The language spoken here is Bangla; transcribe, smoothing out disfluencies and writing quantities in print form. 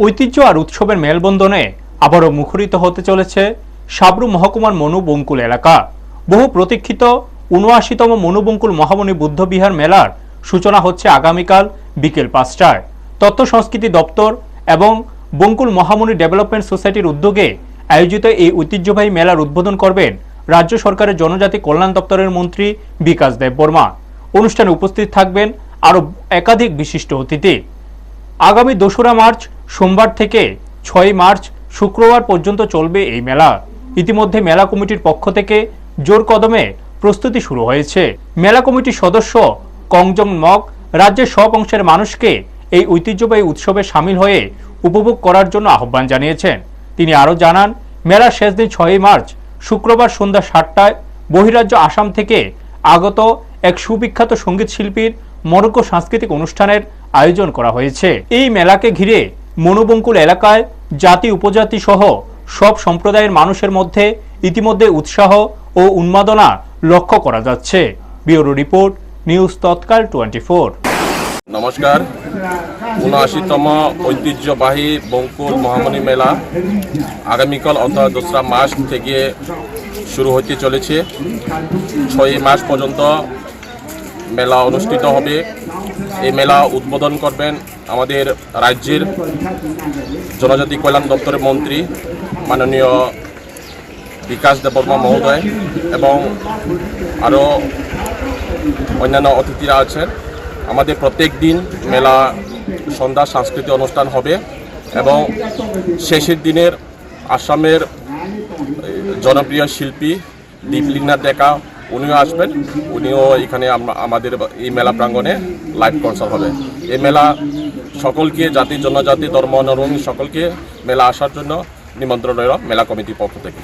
ঐতিহ্য আর উৎসবের মেলবন্ধনে আবারও মুখরিত হতে চলেছে সাবরু মহকুমার মনুবঙ্কুল এলাকা। বহু প্রতীক্ষিত ৭৯তম মনুবঙ্কুল মহামণি বুদ্ধবিহার মেলার সূচনা হচ্ছে আগামীকাল বিকেল ৫টায়। তথ্য সংস্কৃতি দপ্তর এবং বঙ্কুল মহামণি ডেভেলপমেন্ট সোসাইটির উদ্যোগে আয়োজিত এই ঐতিহ্যবাহী মেলার উদ্বোধন করবেন রাজ্য সরকারের জনজাতি কল্যাণ দপ্তরের মন্ত্রী বিকাশ দেববর্মা। অনুষ্ঠানে উপস্থিত থাকবেন আরও একাধিক বিশিষ্ট অতিথি। আগামী ২রা মার্চ সোমবার থেকে ৬ মার্চ শুক্রবার পর্যন্ত চলবে এই মেলা। ইতিমধ্যে মেলা কমিটির পক্ষ থেকে জোর কদমে প্রস্তুতি শুরু হয়েছে। মেলা কমিটির সদস্য কংজং মগ রাজ্যের সব অংশের মানুষকে এই ঐতিহ্যবাহী উৎসবে সামিল হয়ে উপভোগ করার জন্য আহ্বান জানিয়েছেন। তিনি আরও জানান, মেলার শেষ দিন ৬ মার্চ শুক্রবার সন্ধ্যা ৭টায় বহিরাজ্য আসাম থেকে আগত এক সুবিখ্যাত সঙ্গীত শিল্পীর মরক্কো সাংস্কৃতিক অনুষ্ঠানের আয়োজন করা হয়েছে। এই মেলাকে ঘিরে মনুবঙ্কুল এলাকায় জাতি উপজাতি সহ সব সম্প্রদায়ের মানুষের মধ্যে ইতিমধ্যে উৎসাহ ও উন্মাদনা লক্ষ্য করা যাচ্ছে। ব্যুরো রিপোর্ট, নিউজ তৎকাল 24। নমস্কার। ৭৯তম ঐতিহ্যবাহী বঙ্কুল মহামণি মেলা আগামীকাল অর্থাৎ ২রা মার্চ থেকে শুরু হতে চলেছে। ৬ মার্চ পর্যন্ত মেলা অনুষ্ঠিত হবে। এই মেলা উদ্বোধন করবেন আমাদের রাজ্যের জনজাতি কল্যাণ দপ্তরের মন্ত্রী মাননীয় বিকাশ দেববর্মা মহোদয় এবং আরও অন্যান্য অতিথিরা আছেন। আমাদের প্রত্যেক দিন মেলা সন্ধ্যা সাংস্কৃতিক অনুষ্ঠান হবে এবং শেষের দিনের আসামের জনপ্রিয় শিল্পী দীপলিনা ডেকা উনিও আসবেন। উনিও এখানে আমাদের এই মেলা প্রাঙ্গণে লাইভ কনসার্ট হবে। এই মেলা সকলকে জাতি জনজাতি ধর্ম নরম সকলকে মেলা আসার জন্য নিমন্ত্রণ রইল মেলা কমিটির পক্ষ থেকে।